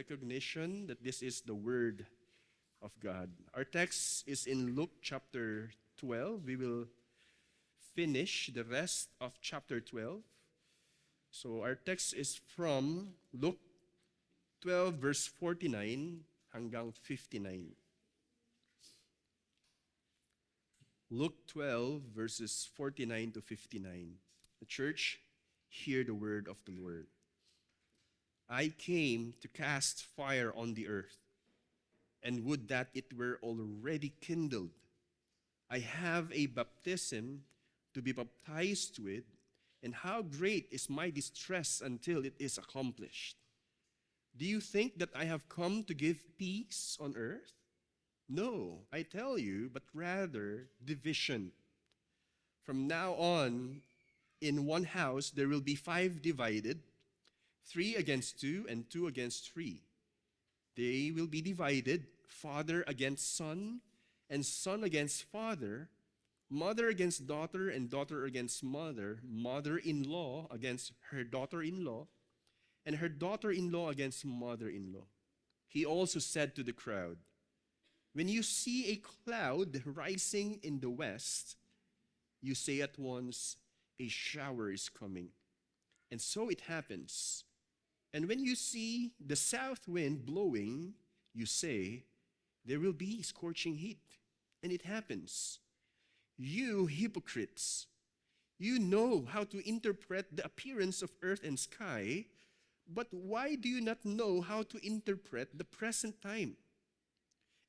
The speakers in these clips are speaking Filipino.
recognition that this is the Word of God. Our text is in Luke chapter 12. We will finish the rest of chapter 12. So our text is from Luke 12 verse 49 hanggang 59. Luke 12 verses 49 to 59. The church, hear the word of the Lord. I came to cast fire on the earth, and would that it were already kindled. I have a baptism to be baptized with, and how great is my distress until it is accomplished. Do you think that I have come to give peace on earth? No, I tell you, but rather division. From now on, in one house there will be 5 divided, 3 against 2 and 2 against 3. They will be divided, father against son, and son against father, mother against daughter, and daughter against mother, mother-in-law against her daughter-in-law, and her daughter-in-law against mother-in-law. He also said to the crowd, when you see a cloud rising in the west, you say at once, a shower is coming. And so it happens. And when you see the south wind blowing, you say, there will be scorching heat. And it happens. You hypocrites, you know how to interpret the appearance of earth and sky, but why do you not know how to interpret the present time?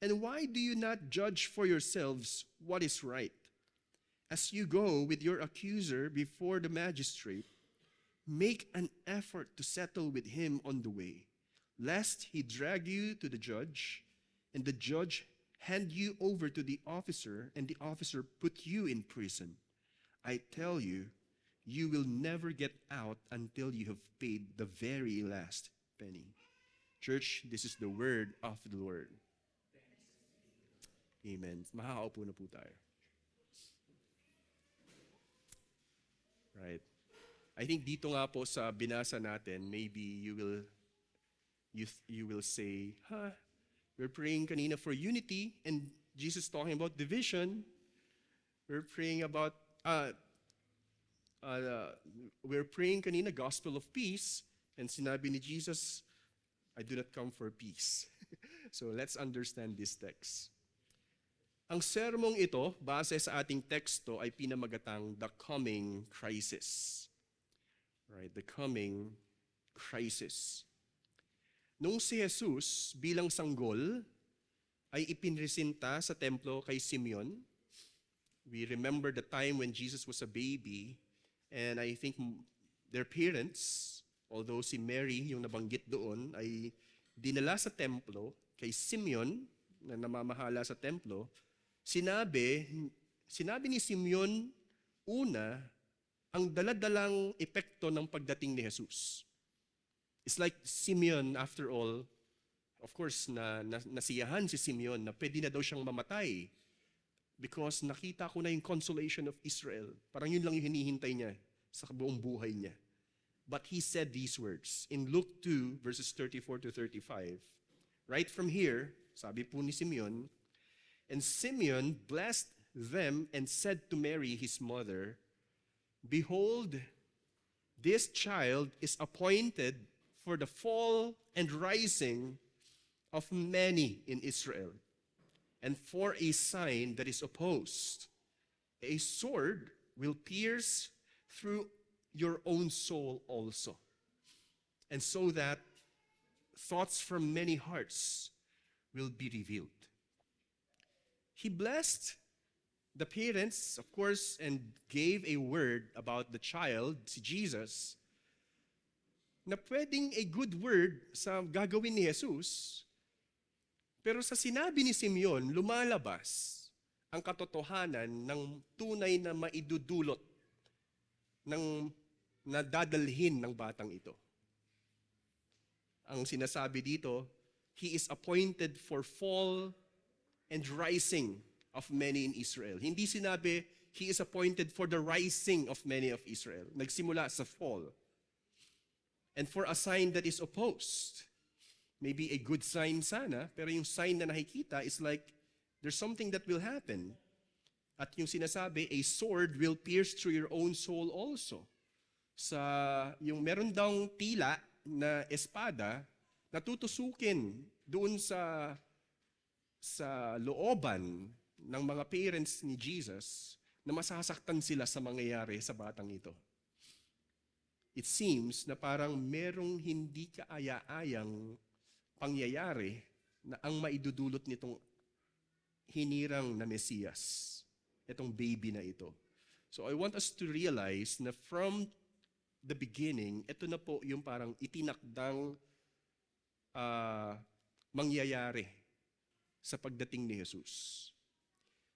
And why do you not judge for yourselves what is right? As you go with your accuser before the magistrate, make an effort to settle with him on the way, lest he drag you to the judge, and the judge hand you over to the officer, and the officer put you in prison. I tell you, you will never get out until you have paid the very last penny. Church, this is the word of the Lord. Amen. Makakaupo na po tayo. Right. I think dito nga po sa binasa natin, maybe you will say, we're praying kanina for unity, and Jesus talking about division. We're praying about, we're praying kanina gospel of peace, and sinabi ni Jesus, I do not come for peace. So let's understand this text. Ang sermong ito, base sa ating teksto, ay pinamagatang The Coming Crisis. Right, the coming crisis. Nung si Jesus bilang sanggol ay ipinresinta sa templo kay Simeon, we remember the time when Jesus was a baby, and I think their parents, although si Mary yung nabanggit doon, ay dinala sa templo kay Simeon na namamahala sa templo. Sinabi ni Simeon una ang daladalang epekto ng pagdating ni Jesus. It's like Simeon, after all, of course, nasiyahan si Simeon na pwede na daw siyang mamatay because nakita ko na yung consolation of Israel. Parang yun lang yung hinihintay niya sa buong buhay niya. But he said these words in Luke 2, verses 34 to 35. Right from here, sabi po ni Simeon, and Simeon blessed them and said to Mary, his mother, behold, this child is appointed for the fall and rising of many in Israel, and for a sign that is opposed. A sword will pierce through your own soul also, and so that thoughts from many hearts will be revealed. He blessed the parents, of course, and gave a word about the child, si Jesus, na pwedeng a good word sa gagawin ni Jesus, pero sa sinabi ni Simeon, lumalabas ang katotohanan ng tunay na maidudulot ng nadadalhin ng batang ito. Ang sinasabi dito, he is appointed for fall and rising of many in Israel. Hindi sinabi, he is appointed for the rising of many of Israel. Nagsimula sa fall. And for a sign that is opposed. maybe a good sign sana, pero yung sign na nakikita is like, there's something that will happen. At yung sinasabi, a sword will pierce through your own soul also. Yung meron daw tila na espada, natutusukin doon sa looban ng mga parents ni Jesus na masasaktan sila sa mangyayari sa batang ito. It seems na parang merong hindi kaaya-ayang pangyayari na ang maidudulot nitong hinirang na Mesiyas, itong baby na ito. So I want us to realize na from the beginning, ito na po yung parang itinakdang mangyayari sa pagdating ni Jesus.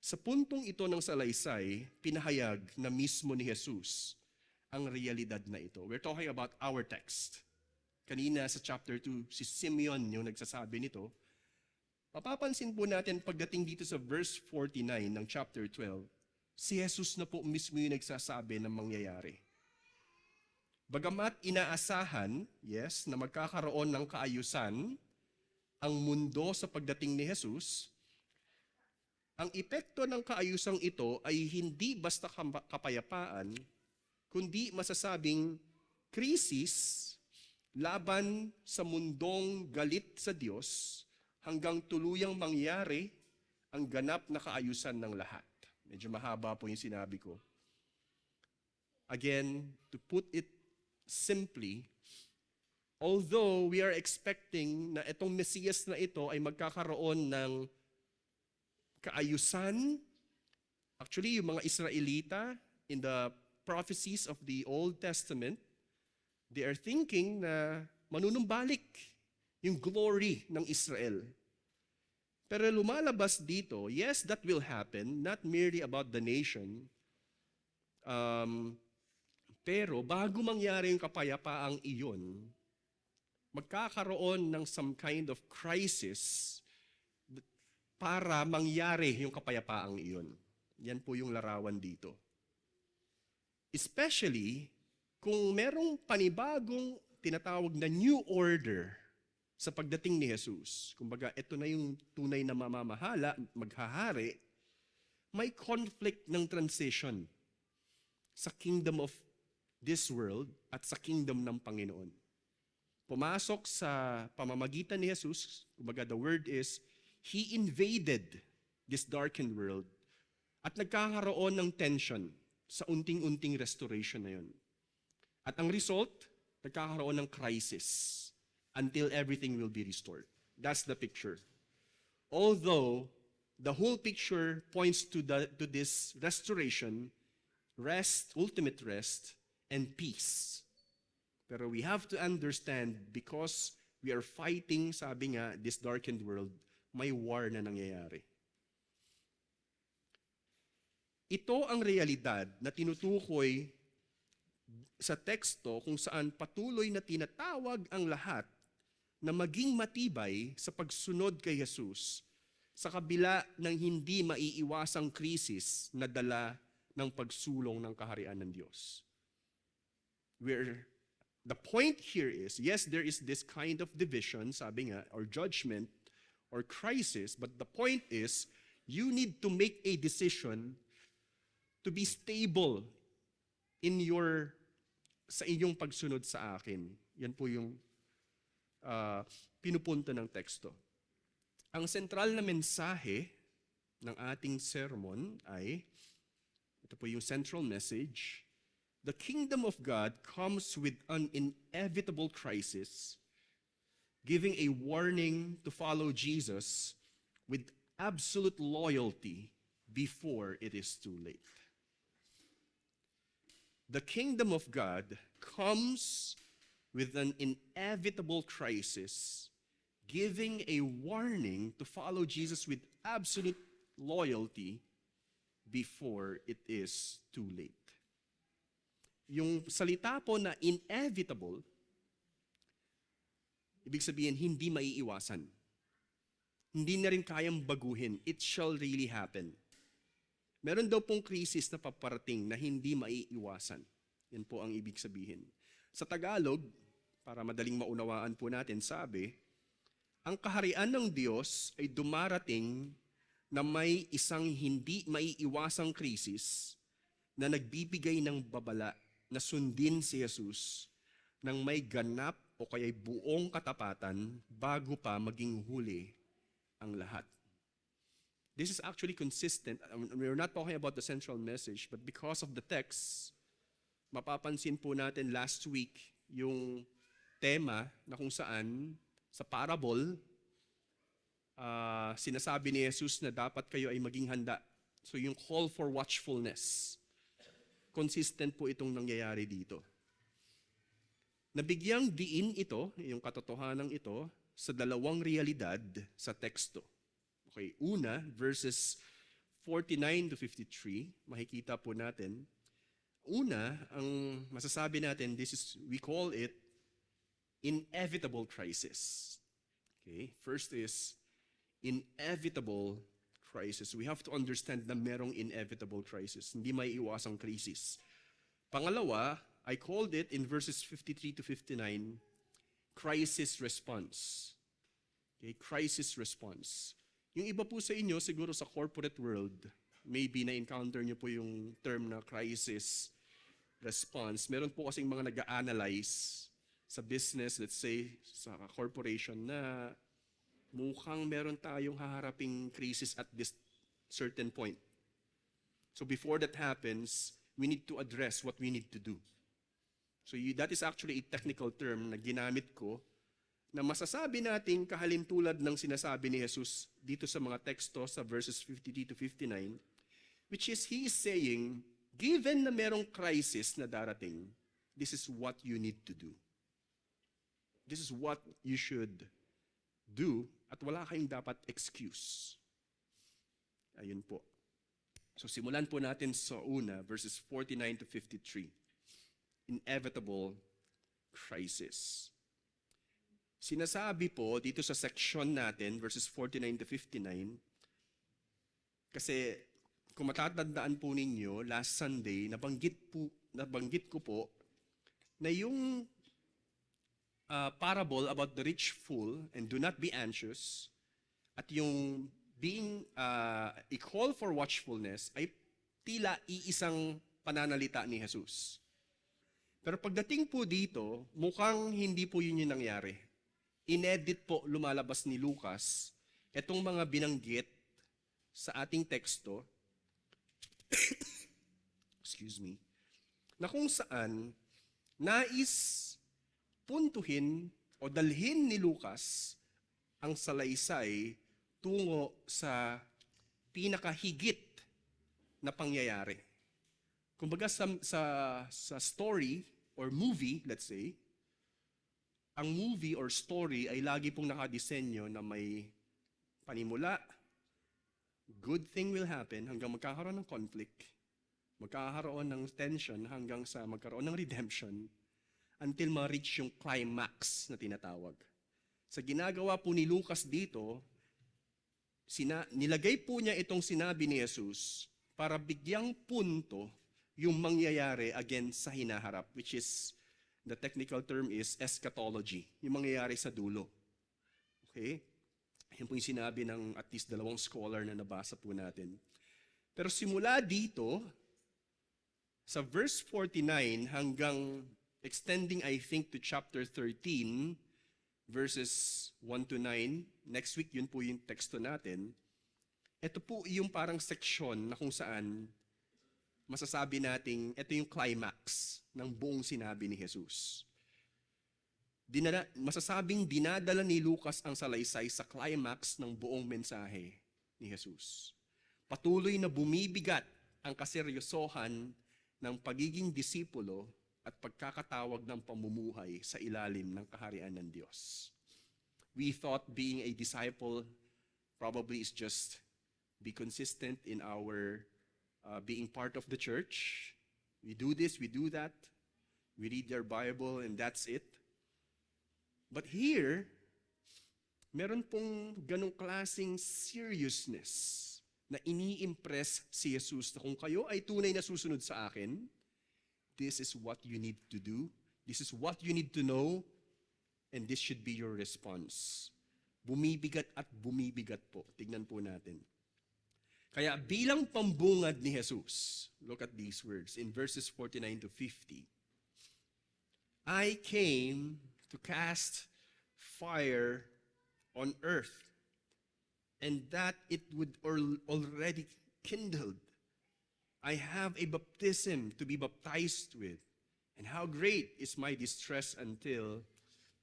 Sa puntong ito ng salaysay, pinahayag na mismo ni Jesus ang realidad na ito. We're talking about our text. Kanina sa chapter 2, si Simeon yung nagsasabi nito. Mapapansin po natin pagdating dito sa verse 49 ng chapter 12, si Jesus na po mismo yung nagsasabi ng mangyayari. Bagamat inaasahan, yes, na magkakaroon ng kaayusan ang mundo sa pagdating ni Jesus, ang epekto ng kaayusang ito ay hindi basta kapayapaan, kundi masasabing krisis laban sa mundong galit sa Diyos hanggang tuluyang mangyari ang ganap na kaayusan ng lahat. Medyo mahaba po yung sinabi ko. Again, to put it simply, although we are expecting na itong Mesiyas na ito ay magkakaroon ng kaayusan, actually yung mga Israelita in the prophecies of the Old Testament, they are thinking na manunumbalik yung glory ng Israel. Pero lumalabas dito, yes, that will happen, not merely about the nation, pero bago mangyari yung kapayapaang iyon, magkakaroon ng some kind of crisis para mangyari yung kapayapaang iyon. Yan po yung larawan dito. Especially kung merong panibagong tinatawag na new order sa pagdating ni Jesus. Kumbaga, ito na yung tunay na mamamahala, maghahari, may conflict ng transition sa kingdom of this world at sa kingdom ng Panginoon. Pumasok sa pamamagitan ni Jesus, kumbaga the word is, He invaded this darkened world at nagkakaroon ng tension sa unting-unting restoration na yun. At ang result, nagkakaroon ng crisis until everything will be restored. That's the picture. Although the whole picture points to this restoration, rest, ultimate rest, and peace. Pero we have to understand, because we are fighting, sabi nga, this darkened world, may war na nangyayari. Ito ang realidad na tinutukoy sa teksto kung saan patuloy na tinatawag ang lahat na maging matibay sa pagsunod kay Jesus sa kabila ng hindi maiiwasang krisis na dala ng pagsulong ng kaharian ng Diyos. The point here is, yes, there is this kind of division, sabi nga, or judgment, or crisis, but the point is, you need to make a decision to be stable sa inyong pagsunod sa akin. Yan po yung pinupunto ng teksto. Ang sentral na mensahe ng ating sermon ay, ito po yung central message, the kingdom of God comes with an inevitable crisis, giving a warning to follow Jesus with absolute loyalty before it is too late. The kingdom of God comes with an inevitable crisis, giving a warning to follow Jesus with absolute loyalty before it is too late. Yung salita po na inevitable, ibig sabihin hindi maiiwasan. Hindi na rin kayang baguhin. It shall really happen. Meron daw pong krisis na paparating na hindi maiiwasan. Yan po ang ibig sabihin. Sa Tagalog, para madaling maunawaan po natin, sabi, ang kaharian ng Diyos ay dumarating na may isang hindi maiiwasang krisis na nagbibigay ng babala na sundin si Jesus ng may ganap o kaya'y buong katapatan bago pa maging huli ang lahat. This is actually consistent. We're not talking about the central message, but because of the text, mapapansin po natin last week yung tema na kung saan sa parable, sinasabi ni Jesus na dapat kayo ay maging handa. So yung call for watchfulness, consistent po itong nangyayari dito. Nabigyang diin ito, yung katotohanan ito, sa dalawang realidad sa teksto. Okay, una, verses 49 to 53, makikita po natin. Una, ang masasabi natin, we call it inevitable crisis. Okay, first is inevitable crisis. We have to understand na merong inevitable crisis. Hindi may iwasang crisis. Pangalawa, I called it in verses 53 to 59, crisis response. Okay, crisis response. Yung iba po sa inyo, siguro sa corporate world, maybe na-encounter nyo po yung term na crisis response. Meron po kasing mga nag-a-analyze sa business, let's say, sa corporation na mukhang meron tayong haharaping crisis at this certain point. So before that happens, we need to address what we need to do. So that is actually a technical term na ginamit ko na masasabi natin kahalintulad ng sinasabi ni Jesus dito sa mga teksto sa verses 53 to 59, which is he is saying, given na merong crisis na darating, this is what you need to do. This is what you should do at wala kayong dapat excuse. Ayun po. So simulan po natin sa una, verses 49 to 53. Inevitable crisis. Sinasabi po dito sa section natin, verses 49 to 59, kasi kung matatandaan po ninyo, last Sunday, nabanggit ko po na yung parable about the rich fool and do not be anxious at yung being a call for watchfulness ay tila iisang pananalita ni Jesus. Pero pagdating po dito, mukhang hindi po yun yung nangyari. Inedit po lumalabas ni Lucas itong mga binanggit sa ating teksto excuse me, na kung saan nais puntuhin o dalhin ni Lucas ang salaysay tungo sa pinakahigit na pangyayari. Kumbaga sa story or movie, let's say, ang movie or story ay lagi pong nakadisenyo na may panimula, good thing will happen hanggang magkakaroon ng conflict, magkakaroon ng tension hanggang sa magkaroon ng redemption until ma-reach yung climax na tinatawag. Sa ginagawa po ni Lucas dito, nilagay po niya itong sinabi ni Jesus para bigyang punto yung mangyayari again sa hinaharap, which is, the technical term is eschatology, yung mangyayari sa dulo. Okay? Yan po yung sinabi ng at least dalawang scholar na nabasa po natin. Pero simula dito, sa verse 49 hanggang extending I think to chapter 13, verses 1 to 9, next week yun po yung teksto natin, ito po yung parang section na kung saan masasabi nating ito yung climax ng buong sinabi ni Jesus. Masasabing dinadala ni Lucas ang salaysay sa climax ng buong mensahe ni Jesus. Patuloy na bumibigat ang kaseryosohan ng pagiging disipulo at pagkakatawag ng pamumuhay sa ilalim ng kaharian ng Diyos. We thought being a disciple probably is just be consistent in our being part of the church. We do this, we do that. We read our Bible and that's it. But here, meron pong ganong klaseng seriousness na ini-impress si Jesus na kung kayo ay tunay na susunod sa akin, this is what you need to do, this is what you need to know, and this should be your response. bumibigat at bumibigat po. Tignan po natin. Kaya bilang pambungad ni Jesus, look at these words in verses 49 to 50. I came to cast fire on earth, and that it would already kindled. I have a baptism to be baptized with, and how great is my distress until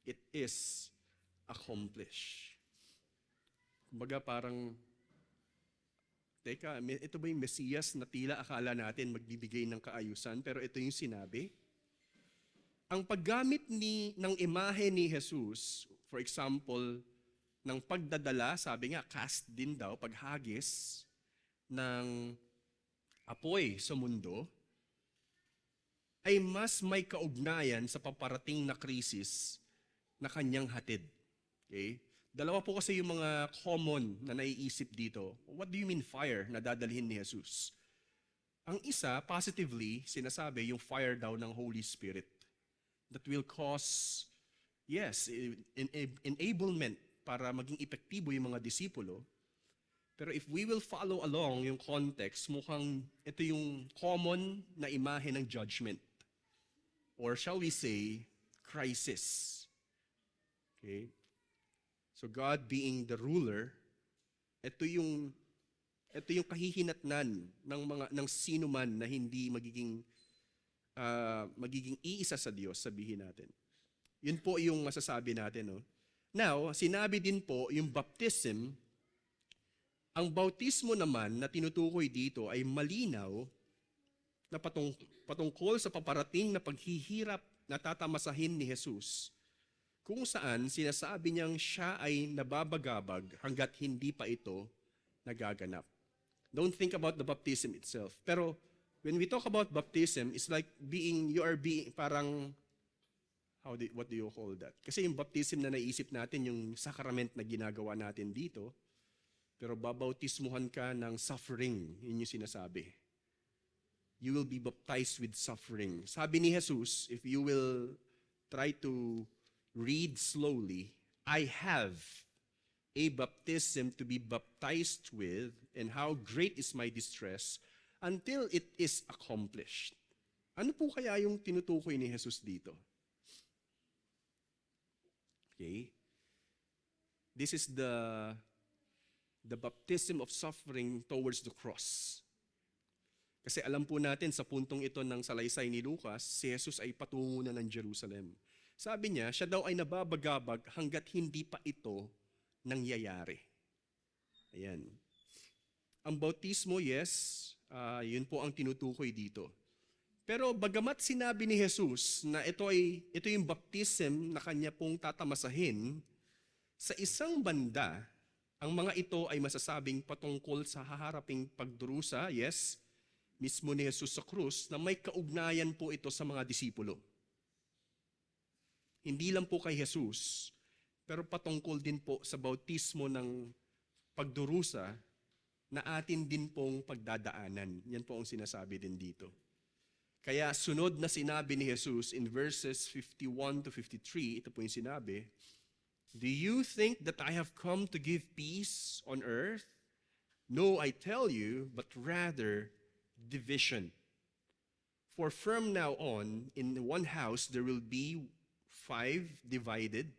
it is accomplished. Kumbaga parang, teka, ito ba yung Mesiyas na tila akala natin magbibigay ng kaayusan, pero ito yung sinabi? Ang paggamit ng imahe ni Jesus, for example, ng pagdadala, sabi nga, cast din daw, paghagis ng apoy sa mundo, ay mas may kaugnayan sa paparating na krisis na kanyang hatid. Okay? Dalawa po kasi yung mga common na naiisip dito. What do you mean fire na dadalhin ni Jesus? Ang isa, positively, sinasabi yung fire daw ng Holy Spirit that will cause, yes, enablement para maging epektibo yung mga disipulo. Pero if we will follow along yung context, mukhang ito yung common na imahe ng judgment. Or shall we say, crisis. Okay? So God being the ruler, ito yung kahihinatnan ng sino man na hindi magiging iisa sa Diyos, sabihin natin. Yun po yung masasabi natin. No? Now, sinabi din po yung baptism, ang bautismo naman na tinutukoy dito ay malinaw na patungkol sa paparating na paghihirap na tatamasahin ni Jesus, kung saan sinasabi niyang siya ay nababagabag hanggat hindi pa ito nagaganap. Don't think about the baptism itself. Pero when we talk about baptism, it's like you are being parang, what do you call that? Kasi yung baptism na naisip natin, yung sacrament na ginagawa natin dito, pero babautismuhan ka ng suffering, yun yung sinasabi. You will be baptized with suffering. Sabi ni Jesus, if you will try to read slowly, I have a baptism to be baptized with, and how great is my distress until it is accomplished. Ano po kaya yung tinutukoy ni Jesus dito? Okay? This is the baptism of suffering towards the cross. Kasi alam po natin sa puntong ito ng salaysay ni Lucas, si Jesus ay patungo na ng Jerusalem. Sabi niya, siya daw ay nababagabag hanggat hindi pa ito nangyayari. Ayan. Ang bautismo, yes, yun po ang tinutukoy dito. Pero bagamat sinabi ni Jesus na ito yung baptism na kanya pong tatamasahin, sa isang banda, ang mga ito ay masasabing patungkol sa haharaping pagdurusa, yes, mismo ni Jesus sa krus, na may kaugnayan po ito sa mga disipulo. Hindi lang po kay Jesus, pero patungkol din po sa bautismo ng pagdurusa na atin din pong pagdadaanan. Yan po ang sinasabi din dito. Kaya sunod na sinabi ni Jesus in verses 51 to 53, ito po yung sinabi, do you think that I have come to give peace on earth? No, I tell you, but rather division. For from now on, in one house there will be 5 divided,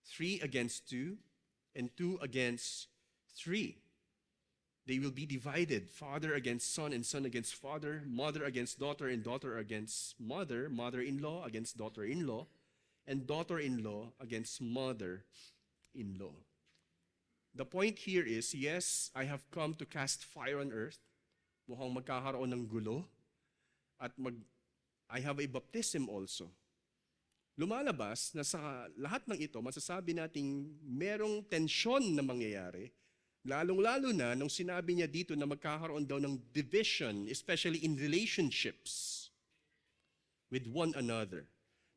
3 against 2, and 2 against 3. They will be divided, father against son, and son against father, mother against daughter, and daughter against mother, mother-in-law against daughter-in-law, and daughter-in-law against mother-in-law. The point here is, yes, I have come to cast fire on earth. Mukhang magkakaroon ng gulo. At I have a baptism also. Lumalabas na sa lahat ng ito, masasabi nating merong tensyon na mangyayari, lalong-lalo na nung sinabi niya dito na magkakaroon daw ng division, especially in relationships with one another.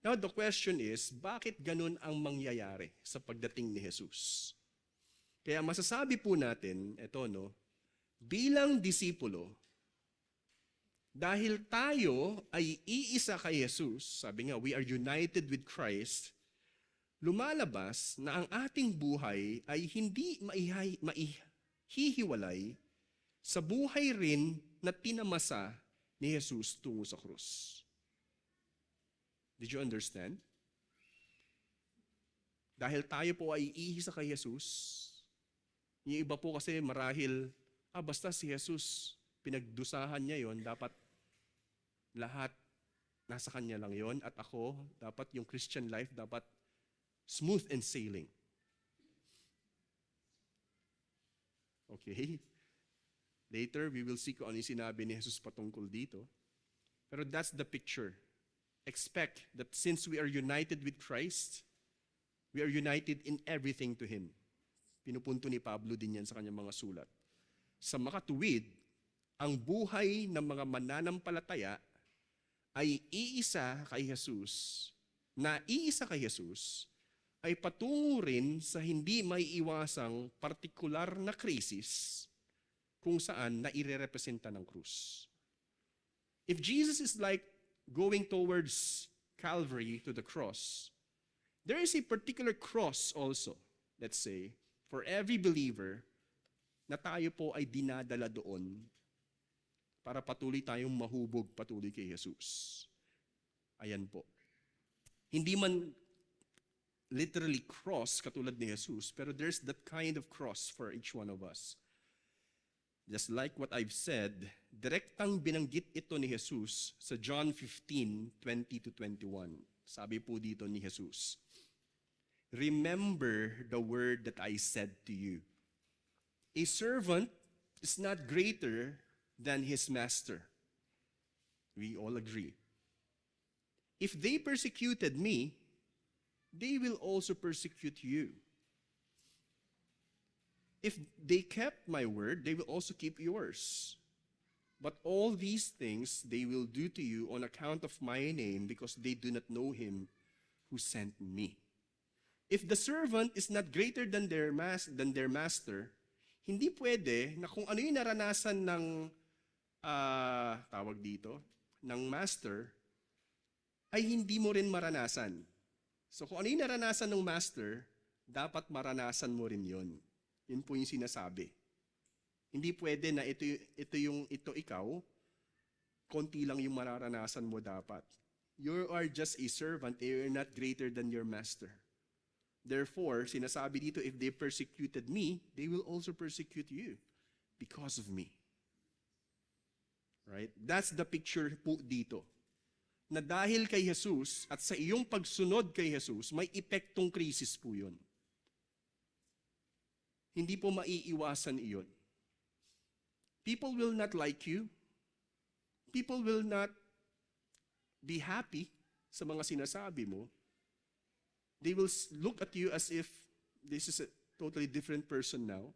Now the question is, bakit ganun ang mangyayari sa pagdating ni Jesus? Kaya masasabi po natin, bilang disipulo, dahil tayo ay iisa kay Jesus, sabi nga, we are united with Christ, lumalabas na ang ating buhay ay hindi maihihiwalay sa buhay rin na tinamasa ni Jesus tungo sa krus. Did you understand? Dahil tayo po ay iisa kay Jesus, yung iba po kasi marahil, basta si Jesus, pinagdusahan niya yon, dapat lahat nasa kanya lang yon, at ako, dapat yung Christian life, dapat smooth and sailing. Okay? Later, we will see kung ano yung sinabi ni Jesus patungkol dito. Pero that's the picture. Expect that since we are united with Christ, we are united in everything to Him. Pinupunto ni Pablo din yan sa kanyang mga sulat. Sa makatuwid, ang buhay ng mga mananampalataya ay iisa kay Jesus, na iisa kay Jesus, ay patungo rin sa hindi maiiwasang partikular na krisis kung saan nairerepresenta ng krus. If Jesus is like going towards Calvary to the cross, there is a particular cross also, let's say, for every believer na tayo po ay dinadala doon para patuloy tayong mahubog patuloy kay Jesus. Ayan po. Hindi man literally cross katulad ni Jesus, pero there's that kind of cross for each one of us. Just like what I've said, direktang binanggit ito ni Jesus sa John 15:20-21. Sabi po dito ni Jesus, "Remember the word that I said to you. A servant is not greater than his master." We all agree. "If they persecuted me, they will also persecute you. If they kept my word, they will also keep yours. But all these things they will do to you on account of my name, because they do not know him who sent me. If the servant is not greater than their master, hindi pwede na kung ano yung naranasan ng ng master, ay hindi mo rin maranasan. So kung ano yung naranasan ng master, dapat maranasan mo rin yon. Yun po yung sinasabi. Hindi pwede na ito ikaw, konti lang yung mararanasan mo dapat. You are just a servant, you are not greater than your master. Therefore, sinasabi dito, if they persecuted me, they will also persecute you because of me. Right? That's the picture po dito. Na dahil kay Jesus at sa iyong pagsunod kay Jesus, may epektong krisis po yun. Hindi po maiiwasan iyon. People will not like you. People will not be happy sa mga sinasabi mo. They will look at you as if this is a totally different person now.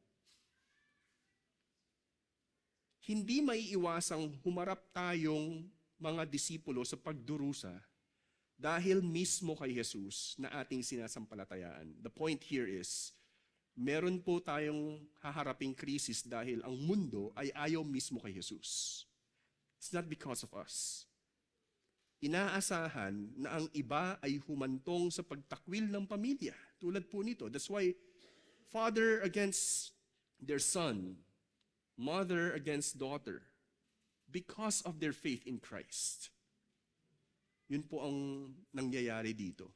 Hindi maiiwasang humarap tayong mga disipulo sa pagdurusa dahil mismo kay Jesus na ating sinasampalatayaan. The point here is, meron po tayong haharaping krisis dahil ang mundo ay ayaw mismo kay Jesus. It's not because of us. Inaasahan na ang iba ay humantong sa pagtakwil ng pamilya. Tulad po nito. That's why father against their son, mother against daughter, because of their faith in Christ. Yun po ang nangyayari dito.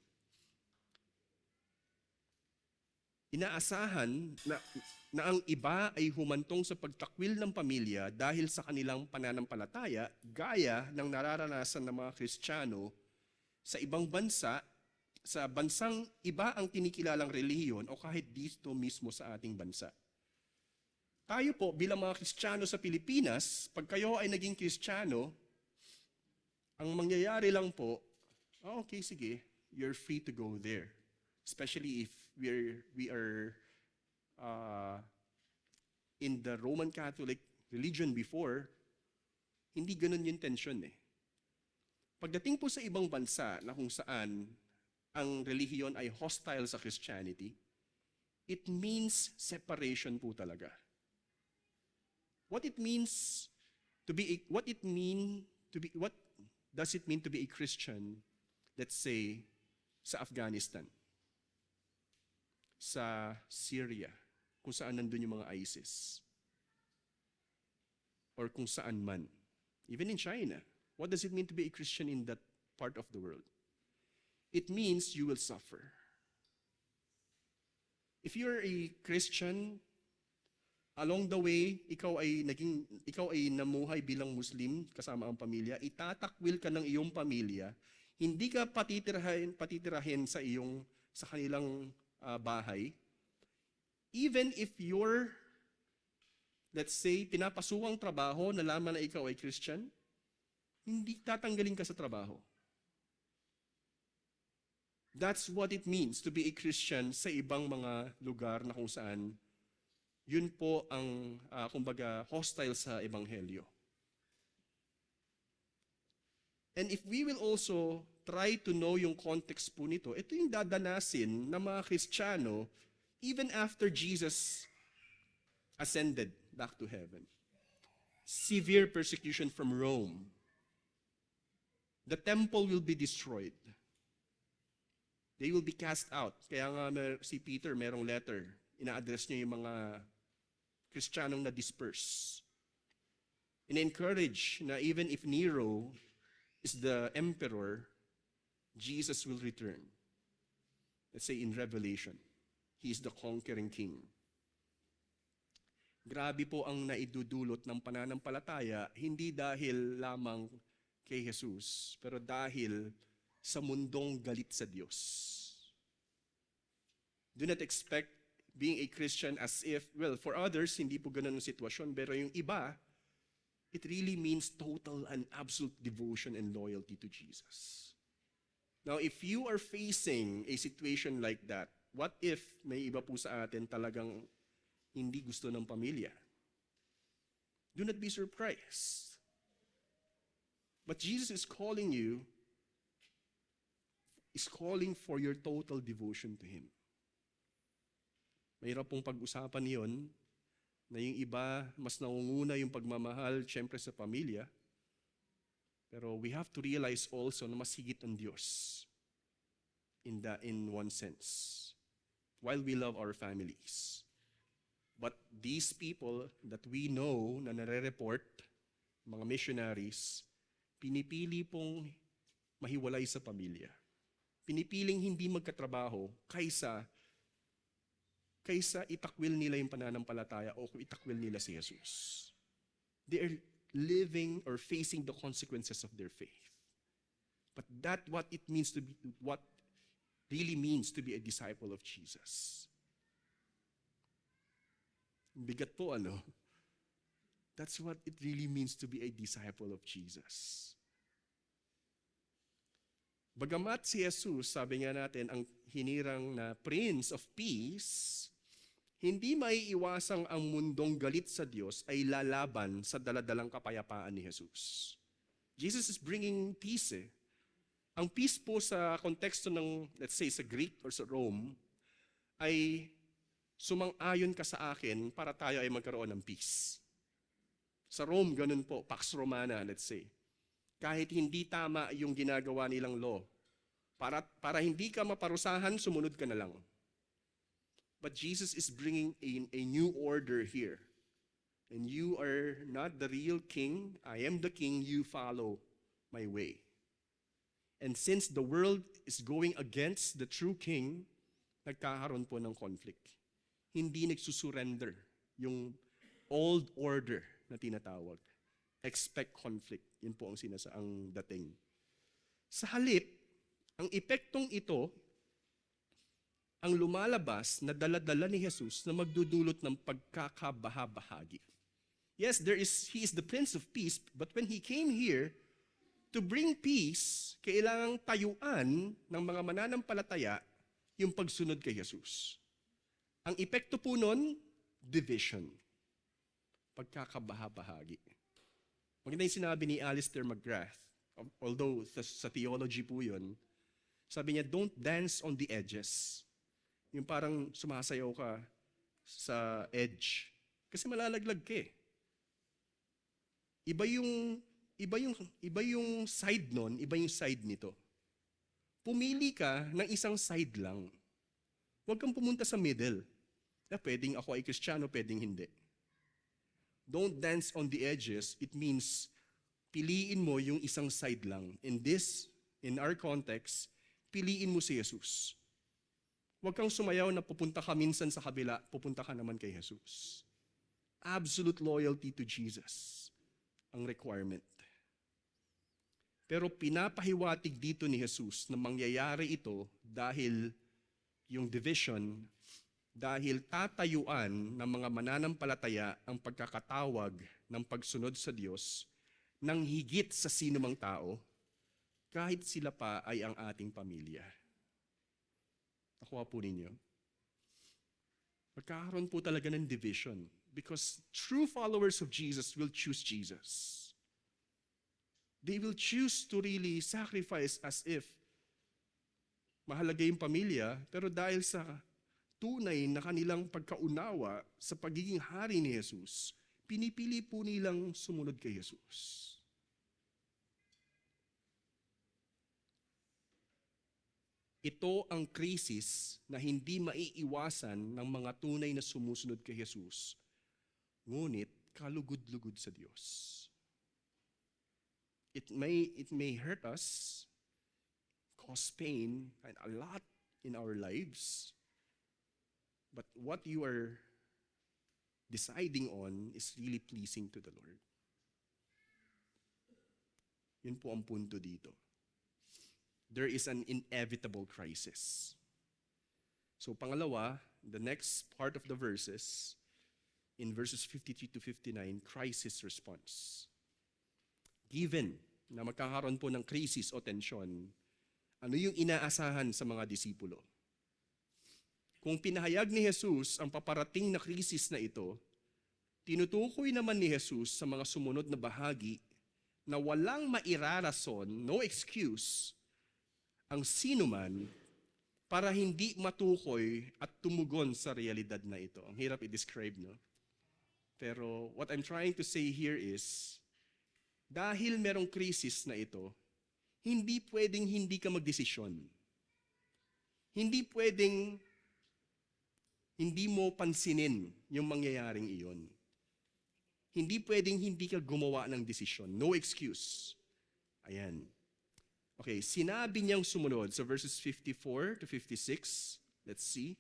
Inaasahan na ang iba ay humantong sa pagtakwil ng pamilya dahil sa kanilang pananampalataya, gaya ng nararanasan ng mga Kristiyano sa ibang bansa, sa bansang iba ang kinikilalang relihiyon o kahit dito mismo sa ating bansa. Tayo po bilang mga Kristiyano sa Pilipinas, pag kayo ay naging Kristiyano, ang mangyayari lang po, okay, sige, you're free to go there. Especially if we are in the Roman Catholic religion before, hindi ganun yung tension eh. Pagdating po sa ibang bansa na kung saan ang relihiyon ay hostile sa Christianity, it means separation po talaga. What does it mean to be a Christian, let's say, sa Afghanistan? sa Syria, kung saan nandun yung mga ISIS. Or kung saan man. Even in China. What does it mean to be a Christian in that part of the world? It means you will suffer. If you're a Christian, along the way, ikaw ay namuhay bilang Muslim kasama ang pamilya, itatakwil ka ng iyong pamilya, hindi ka patitirahin sa kanilang bahay. Even if you're, let's say, pinapasukang trabaho, nalaman na ikaw ay Christian, hindi tatanggalin ka sa trabaho. That's what it means to be a Christian sa ibang mga lugar na kung saan yun po ang, kumbaga, hostile sa Ebanghelyo. And if we will also try to know yung context po nito, ito yung dadanasin ng mga Kristiyano even after Jesus ascended back to heaven. Severe persecution from Rome. The temple will be destroyed. They will be cast out. Kaya nga si Peter, merong letter. Ina-address niya yung mga Kristiyanong na-disperse. In-encourage na even if Nero is the emperor, Jesus will return. Let's say in Revelation, He is the conquering king. Grabe po ang naidudulot ng pananampalataya, hindi dahil lamang kay Jesus, pero dahil sa mundong galit sa Diyos. Do not expect being a Christian as if, well, for others, hindi po ganun ang sitwasyon, pero yung iba, it really means total and absolute devotion and loyalty to Jesus. Now, if you are facing a situation like that, what if may iba po sa atin talagang hindi gusto ng pamilya? Do not be surprised. But Jesus is calling for your total devotion to Him. Mahirap pong pag-usapan yon na yung iba, mas nangunguna yung pagmamahal, syempre sa pamilya. Pero we have to realize also na mas higit ang Diyos in one sense, while we love our families. But these people that we know na nare-report, mga missionaries, pinipili pong mahiwalay sa pamilya. Pinipiling hindi magkatrabaho kaysa itakwil nila yung pananampalataya o itakwil nila si Jesus. They are living or facing the consequences of their faith. But what really means to be a disciple of Jesus. Bigat po, ano? That's what it really means to be a disciple of Jesus. Bagamat si Jesus, sabi nga natin, ang hinirang na Prince of Peace, hindi maiiwasang ang mundong galit sa Diyos ay lalaban sa daladalang kapayapaan ni Jesus. Jesus is bringing peace. Ang peace po sa konteksto ng, let's say, sa Greek or sa Rome, ay sumang-ayon ka sa akin para tayo ay magkaroon ng peace. Sa Rome, ganun po, Pax Romana, let's say. Kahit hindi tama yung ginagawa nilang law, para hindi ka maparusahan, sumunod ka na lang. But Jesus is bringing a new order here. And you are not the real king. I am the king. You follow my way. And since the world is going against the true king, nagkakaroon po ng conflict. Hindi nagsusurrender yung old order na tinatawag. Expect conflict. Yun po ang dating. Sa halip, ang epektong ito, ang lumalabas na dala-dala ni Jesus na magdudulot ng pagkakabaha-bahagi. Yes, He is the Prince of Peace, but when He came here to bring peace, kailangang tayuan ng mga mananampalataya yung pagsunod kay Jesus. Ang epekto po nun, division. Pagkakabaha-bahagi. Maganda yung sinabi ni Alistair McGrath, although sa theology po yun, sabi niya, don't dance on the edges. Yung parang sumasayaw ka sa edge. Kasi malalaglag ka eh. Iba yung side nun, iba yung side nito. Pumili ka ng isang side lang. Huwag kang pumunta sa middle. Na pwedeng ako ay Kristiyano, pwedeng hindi. Don't dance on the edges. It means piliin mo yung isang side lang. In our context, piliin mo si Jesus. Huwag kang sumayaw na pupunta ka minsan sa kabila, pupunta ka naman kay Jesus. Absolute loyalty to Jesus ang requirement. Pero pinapahiwatig dito ni Jesus na mangyayari ito dahil yung division, dahil tatayuan ng mga mananampalataya ang pagkakatawag ng pagsunod sa Diyos ng higit sa sinumang tao, kahit sila pa ay ang ating pamilya. Nakuha po ninyo? Magkakaroon po talaga ng division because true followers of Jesus will choose Jesus. They will choose to really sacrifice as if mahalaga yung pamilya, pero dahil sa tunay na kanilang pagkaunawa sa pagiging hari ni Jesus, pinipili po nilang sumunod kay Jesus. Ito ang krisis na hindi maiiwasan ng mga tunay na sumusunod kay Jesus, ngunit kalugod-lugod sa Diyos. It may hurt us, cause pain, and a lot in our lives, but what you are deciding on is really pleasing to the Lord. Yun po ang punto dito. There is an inevitable crisis. So pangalawa, the next part of the verses, in verses 53 to 59, crisis response. Given na magkakaroon po ng crisis o tensyon, ano yung inaasahan sa mga disipulo? Kung pinahayag ni Jesus ang paparating na krisis na ito, tinutukoy naman ni Jesus sa mga sumunod na bahagi na walang mairarason, no excuse, ang sinuman para hindi matukoy at tumugon sa realidad na ito. Ang hirap i-describe, no? Pero what I'm trying to say here is, dahil merong krisis na ito, hindi pwedeng hindi ka magdesisyon. Hindi pwedeng hindi mo pansinin yung mangyayaring iyon. Hindi pwedeng hindi ka gumawa ng desisyon. No excuse. Ayan. Okay, sinabi niyang sumunod sa verses 54 to 56. Let's see.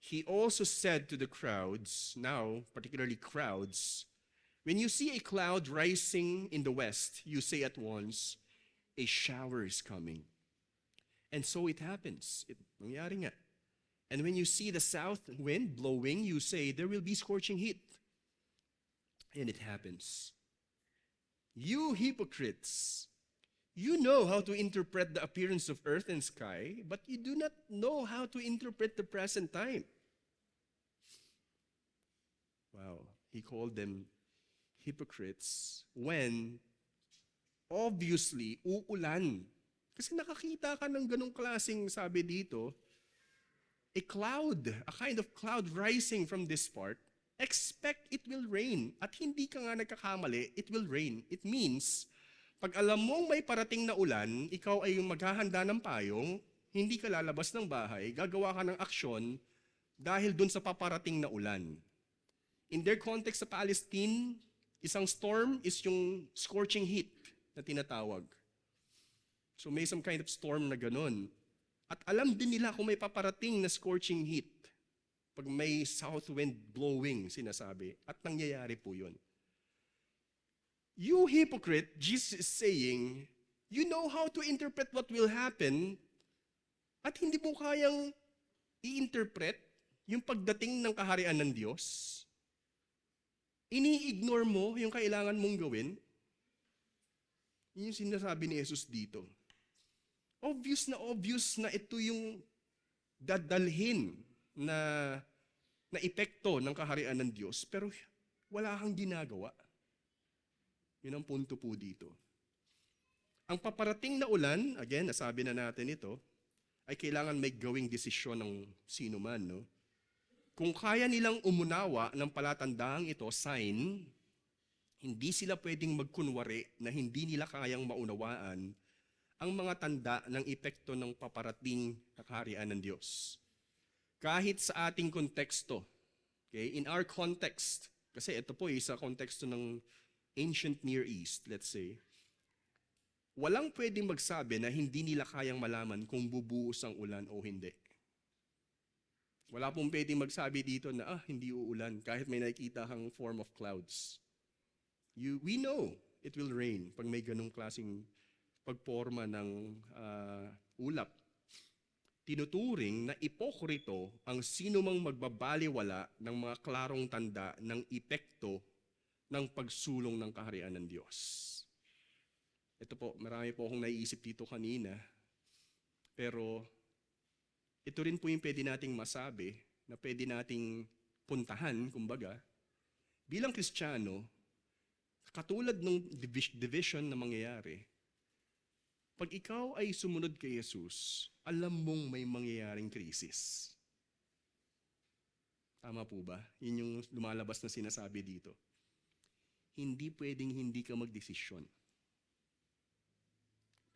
He also said to the crowds, now particularly crowds, when you see a cloud rising in the west, you say at once, a shower is coming. And so it happens. Nangyari nga. And when you see the south wind blowing, you say, there will be scorching heat. And it happens. You hypocrites, you know how to interpret the appearance of earth and sky, but you do not know how to interpret the present time. Wow, he called them hypocrites when obviously uulan. Kasi nakakita ka ng ganong klaseng, sabi dito, a cloud, a kind of cloud rising from this part, expect it will rain. At hindi ka nga nagkakamali, it will rain. It means, pag alam mong may parating na ulan, ikaw ay maghahanda ng payong, hindi ka lalabas ng bahay, gagawa ka ng aksyon dahil dun sa paparating na ulan. In their context sa Palestine, isang storm is yung scorching heat na tinatawag. So may some kind of storm na ganun. At alam din nila kung may paparating na scorching heat. Pag may south wind blowing, sinasabi. At nangyayari po yun. You hypocrite, Jesus is saying, you know how to interpret what will happen at hindi mo kayang i-interpret yung pagdating ng kaharian ng Diyos. Ini-ignore mo yung kailangan mong gawin. Yun yung sinasabi ni Jesus dito. Obvious na ito yung dadalhin na epekto ng kaharian ng Diyos, pero wala kang ginagawa. Yun ang punto po dito. Ang paparating na ulan, again, nasabi na natin ito, ay kailangan may gawing desisyon ng sino man, no? Kung kaya nilang umunawa ng palatandaang ito, sign, hindi sila pwedeng magkunwari na hindi nila kayang maunawaan ang mga tanda ng epekto ng paparating na kaharian ng Diyos. Kahit sa ating konteksto, okay, in our context, kasi ito po sa konteksto ng ancient Near East, let's say, walang pwedeng magsabi na hindi nila kayang malaman kung bubuhos ang ulan o hindi. Wala pong pwedeng magsabi dito na hindi uulan kahit may nakikita kang form of clouds. We know it will rain pag may ganung klaseng pagporma ng ulap. Tinuturing na ipokrito ang sino mang magbabaliwala ng mga klarong tanda ng epekto ng pagsulong ng kaharian ng Diyos. Ito po, marami po akong naiisip dito kanina, pero ito rin po yung pwede nating masabi, na pwede nating puntahan, kumbaga, bilang Kristiyano, katulad ng division na mangyayari, pag ikaw ay sumunod kay Jesus, alam mong may mangyayaring krisis. Tama po ba? Yun yung lumalabas na sinasabi dito. Hindi pwedeng hindi ka magdesisyon.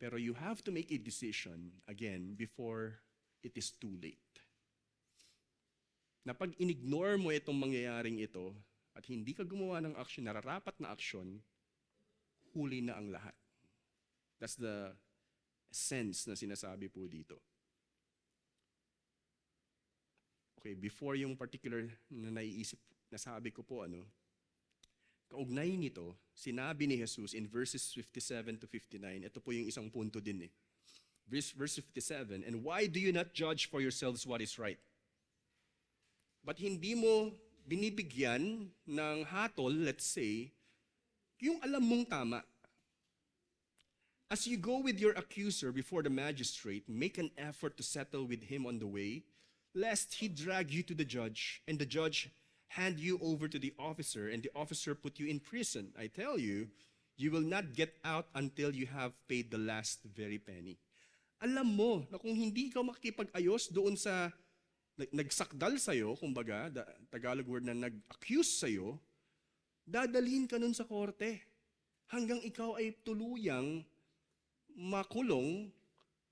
Pero you have to make a decision, again, before it is too late. Na pag in-ignore mo itong mangyayaring ito, at hindi ka gumawa ng action, nararapat na action, huli na ang lahat. That's the sense na sinasabi po dito. Okay, before yung particular na naiisip, nasabi ko po kaugnay nito, sinabi ni Jesus in verses 57 to 59, ito po yung isang punto din Verse 57, and why do you not judge for yourselves what is right? But hindi mo binibigyan ng hatol, let's say, yung alam mong tama. As you go with your accuser before the magistrate, make an effort to settle with him on the way, lest he drag you to the judge, and the judge hand you over to the officer, and the officer put you in prison. I tell you, you will not get out until you have paid the last very penny. Alam mo na kung hindi ka makikipag-ayos doon sa nagsakdal sa'yo, kumbaga, Tagalog word na nag-accuse sa'yo, dadalhin ka nun sa korte hanggang ikaw ay tuluyang makulong,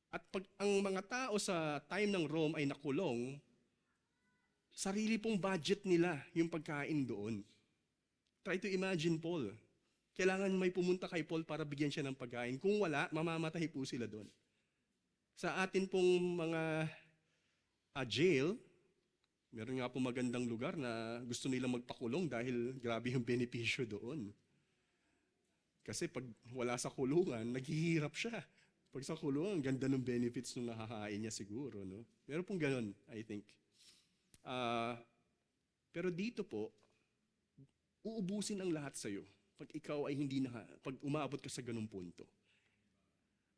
at pag ang mga tao sa time ng Rome ay nakulong, sarili pong budget nila yung pagkain doon. Try to imagine Paul. Kailangan may pumunta kay Paul para bigyan siya ng pagkain. Kung wala, mamamatay po sila doon. Sa atin pong mga jail, meron nga po magandang lugar na gusto nilang magpakulong dahil grabe yung benepisyo doon. Kasi pag wala sa kulungan, naghihirap siya. Pag sa kulungan, ganda ng benefits nung nakakain niya siguro. No? Meron pong ganun, I think. Pero dito po, uubusin ang lahat sa'yo pag ikaw ay pag umabot ka sa ganung punto.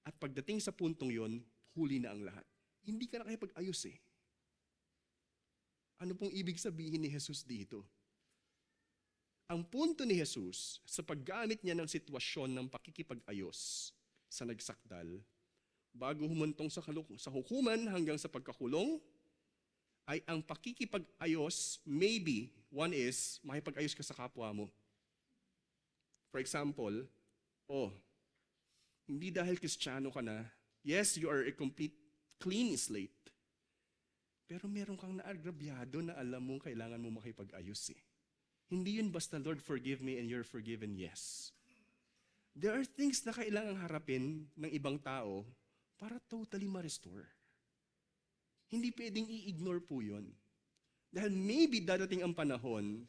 At pagdating sa puntong yon, huli na ang lahat. Hindi ka na nakipag-ayos Ano pong ibig sabihin ni Jesus dito? Ang punto ni Jesus sa paggamit niya ng sitwasyon ng pakikipag-ayos sa nagsakdal, bago humantong sa hukuman hanggang sa pagkakulong, ay ang pakikipag-ayos, maybe, one is, makipag-ayos ka sa kapwa mo. For example, hindi dahil Kristiyano ka na, yes, you are a complete clean slate, pero meron kang naagrabyado na alam mong kailangan mo makipag-ayos Hindi yun basta, Lord, forgive me and you're forgiven, yes. There are things na kailangang harapin ng ibang tao para totally ma-restore. Hindi pwedeng i-ignore po yun. Dahil maybe darating ang panahon,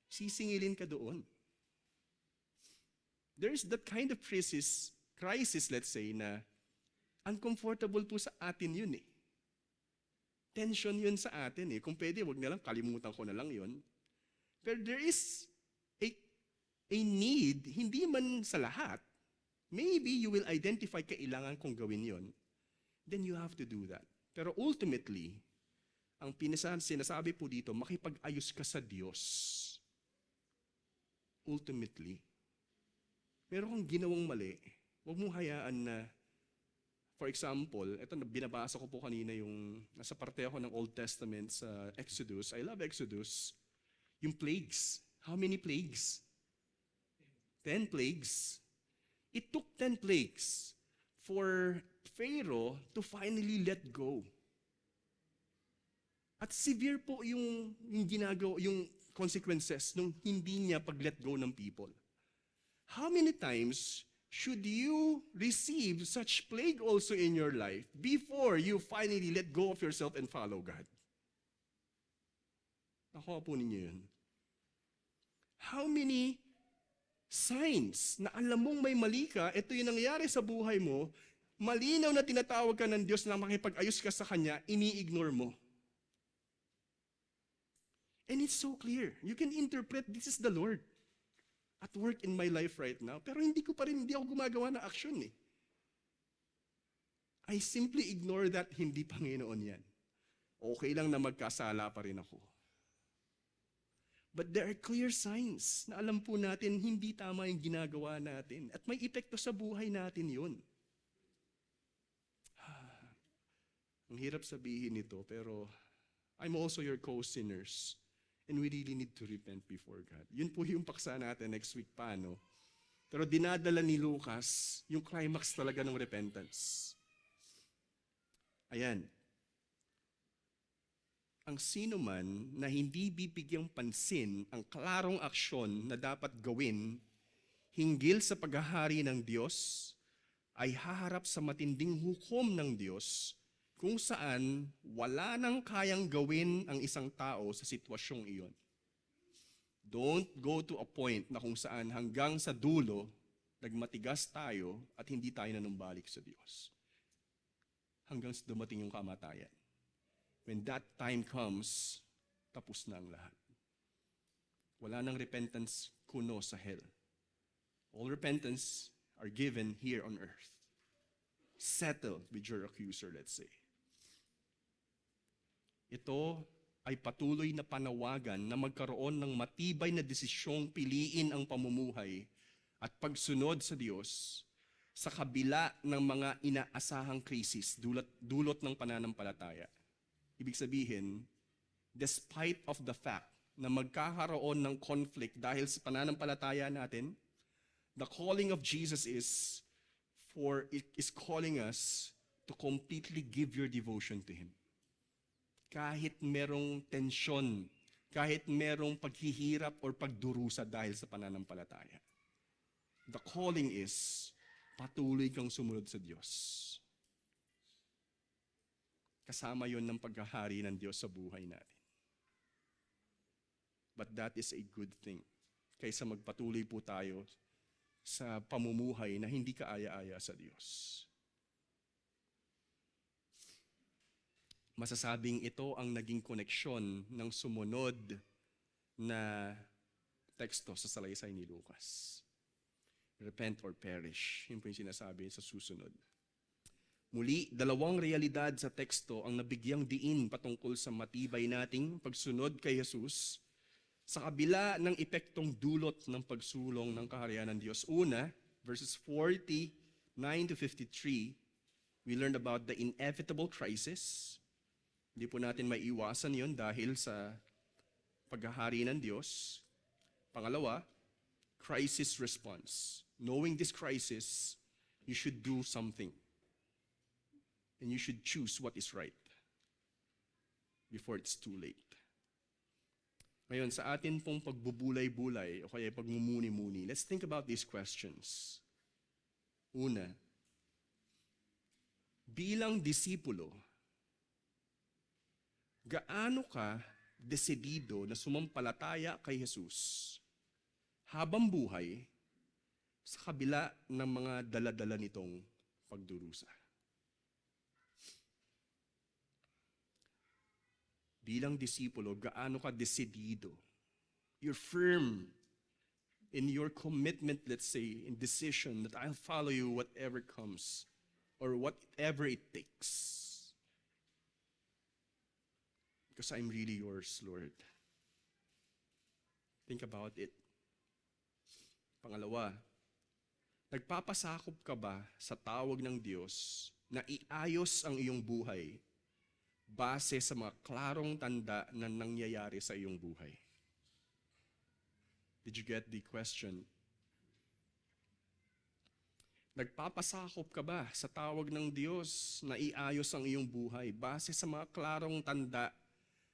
sisingilin ka doon. There's that kind of crisis, let's say, na uncomfortable po sa atin yun Tension yun sa atin Kung pwede, wag na lang, kalimutan ko na lang yun. Pero there is a need, hindi man sa lahat. Maybe you will identify kailangan kong gawin yon. Then you have to do that. Pero ultimately, ang sinasabi po dito, makipag-ayos ka sa Diyos. Ultimately. Meron kang ginawang mali, huwag mong hayaan na, for example, ito binabasa ko po kanina yung, nasa parte ako ng Old Testament sa Exodus. I love Exodus. Yung plagues. How many plagues? 10 plagues. It took 10 plagues for Pharaoh to finally let go. At severe po yung ginagawa, yung consequences nung hindi niya pag-let go ng people. How many times should you receive such plague also in your life before you finally let go of yourself and follow God? Nakuha po ninyo yun. How many signs na alam mong may mali ka, ito yung nangyayari sa buhay mo, malinaw na tinatawag ka ng Diyos na makipag-ayos ka sa Kanya, ini-ignore mo. And it's so clear. You can interpret, this is the Lord at work in my life right now. Pero hindi ako gumagawa ng action eh. I simply ignore that, hindi Panginoon yan. Okay lang na magkasala pa rin ako. But there are clear signs na alam po natin hindi tama yung ginagawa natin. At may epekto sa buhay natin yun. Ang hirap sabihin nito, pero I'm also your co-sinners. And we really need to repent before God. Yun po yung paksa natin next week pa, no? Pero dinadala ni Lucas yung climax talaga ng repentance. Ayan. Ang sino man na hindi bibigyang pansin ang klarong aksyon na dapat gawin hinggil sa paghahari ng Diyos ay haharap sa matinding hukom ng Diyos kung saan wala nang kayang gawin ang isang tao sa sitwasyong iyon. Don't go to a point na kung saan hanggang sa dulo, nagmatigas tayo at hindi tayo nanumbalik sa Diyos. Hanggang sa dumating yung kamatayan. When that time comes, tapos na ang lahat. Wala nang repentance kuno sa hell. All repentance are given here on earth. Settle with your accuser, let's say. Ito ay patuloy na panawagan na magkaroon ng matibay na desisyong piliin ang pamumuhay at pagsunod sa Diyos sa kabila ng mga inaasahang krisis dulot ng pananampalataya. Ibig sabihin, despite of the fact na magkakaroon ng conflict dahil sa pananampalataya natin, the calling of Jesus is calling us to completely give your devotion to Him. Kahit merong tensyon, kahit merong paghihirap or pagdurusa dahil sa pananampalataya. The calling is, patuloy kang sumunod sa Diyos. Kasama yon ng paghahari ng Diyos sa buhay natin. But that is a good thing. Kaysa magpatuloy po tayo sa pamumuhay na hindi kaaya-aya sa Diyos. Masasabing ito ang naging koneksyon ng sumunod na teksto sa salaysay ni Lucas. Repent or perish. Yun po yung sinasabi sa susunod. Muli, dalawang realidad sa teksto ang nabigyang diin patungkol sa matibay nating pagsunod kay Jesus sa kabila ng epektong dulot ng pagsulong ng kaharian ng Diyos. Una, verses 49 to 53, we learned about the inevitable crisis. Hindi po natin maiiwasan yon dahil sa paghahari ng Diyos. Pangalawa, crisis response. Knowing this crisis, you should do something. And you should choose what is right before it's too late. Ngayon, sa atin pong pagbubulay-bulay o kaya pagmumuni-muni, let's think about these questions. Una, bilang disipulo, gaano ka desidido na sumampalataya kay Jesus habang buhay sa kabila ng mga dala-dala nitong pagdurusa? Bilang disipulo, gaano ka desidido? You're firm in your commitment, let's say, in decision that I'll follow you whatever comes or whatever it takes. Because I'm really yours, Lord. Think about it. Pangalawa, nagpapasakop ka ba sa tawag ng Diyos na iayos ang iyong buhay base sa mga klarong tanda na nangyayari sa iyong buhay? Did you get the question? Nagpapasakop ka ba sa tawag ng Diyos na iayos ang iyong buhay base sa mga klarong tanda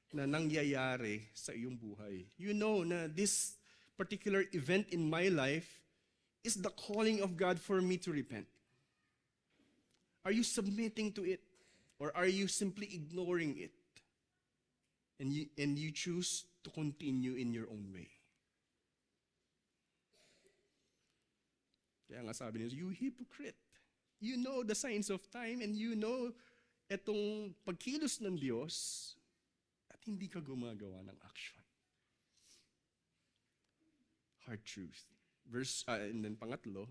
na nangyayari sa iyong buhay. You know na this particular event in my life is the calling of God for me to repent. Are you submitting to it? Or are you simply ignoring it? And you choose to continue in your own way. Kaya nga sabi niya, you hypocrite. You know the signs of time and you know etong pagkilos ng Diyos at hindi ka gumagawa ng action. Hard truth. And then pangatlong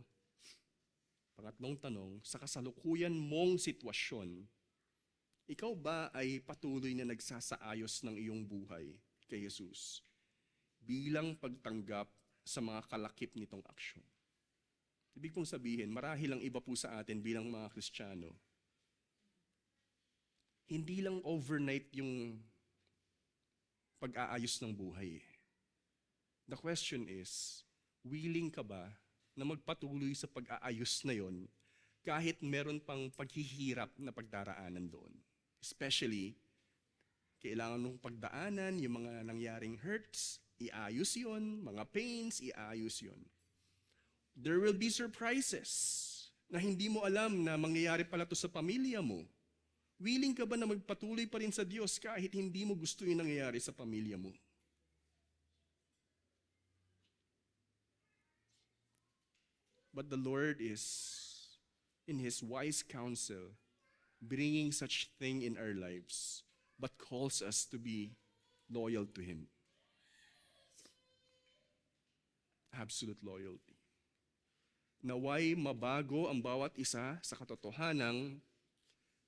tanong, sa kasalukuyan mong sitwasyon, ikaw ba ay patuloy na nagsasaayos ng iyong buhay kay Jesus bilang pagtanggap sa mga kalakip nitong aksyon? Ibig pong sabihin, marahil ang iba po sa atin bilang mga Kristiyano, hindi lang overnight yung pag-aayos ng buhay. The question is, willing ka ba na magpatuloy sa pag-aayos na yon kahit meron pang paghihirap na pagdaraanan doon? Especially, kailangan mong pagdaanan yung mga nangyaring hurts, iayos yon, mga pains, iayos yon. There will be surprises na hindi mo alam na mangyayari pala to sa pamilya mo. Willing ka ba na magpatuloy pa rin sa Diyos kahit hindi mo gusto yung nangyayari sa pamilya mo? But the Lord is, in His wise counsel, bringing such thing in our lives, but calls us to be loyal to Him. Absolute loyalty. Naway mabago ang bawat isa sa katotohanang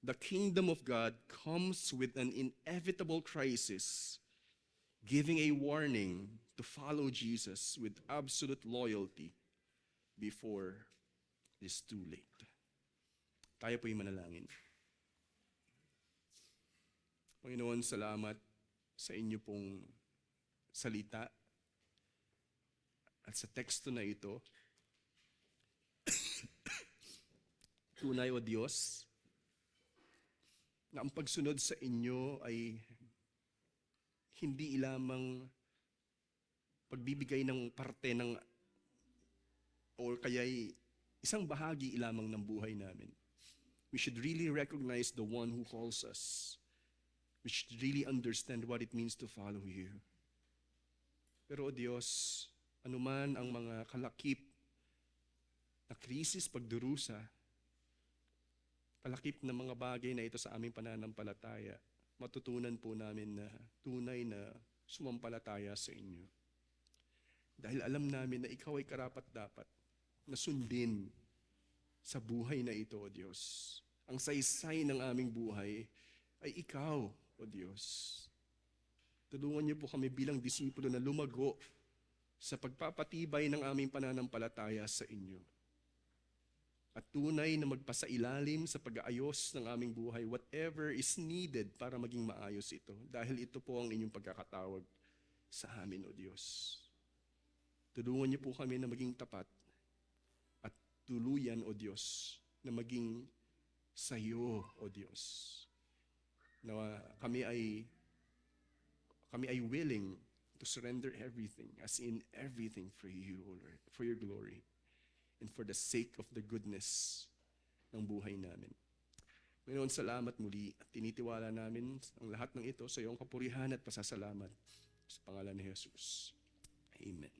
the kingdom of God comes with an inevitable crisis, giving a warning to follow Jesus with absolute loyalty before it is too late. Tayo po'y manalangin. Panginoon, salamat sa inyo pong salita at sa teksto na ito. Tunay, O Diyos, na ang pagsunod sa inyo ay hindi lamang pagbibigay ng parte ng o kaya'y isang bahagi lamang ng buhay namin. We should really recognize the one who calls us. We should really understand what it means to follow you. Pero O Diyos, anuman ang mga kalakip na krisis, pagdurusa, kalakip na mga bagay na ito sa aming pananampalataya, matutunan po namin na tunay na sumampalataya sa inyo. Dahil alam namin na ikaw ay karapat-dapat na sundin sa buhay na ito, O Diyos. Ang saysay ng aming buhay ay ikaw, O Diyos. Tulungan niyo po kami bilang disipulo na lumago sa pagpapatibay ng aming pananampalataya sa inyo. At tunay na magpasailalim sa pag-aayos ng aming buhay, whatever is needed para maging maayos ito. Dahil ito po ang inyong pagkakatawag sa amin, O Diyos. Tulungan niyo po kami na maging tapat at tuluyan, O Diyos, na maging sa iyo, O Diyos. Na kami ay willing to surrender everything, as in everything for you, O Lord, for your glory. And for the sake of the goodness ng buhay namin. Ngayon, salamat muli at tinitiwala namin ang lahat ng ito sa iyong kapurihan at pasasalamat sa pangalan ni Jesus. Amen.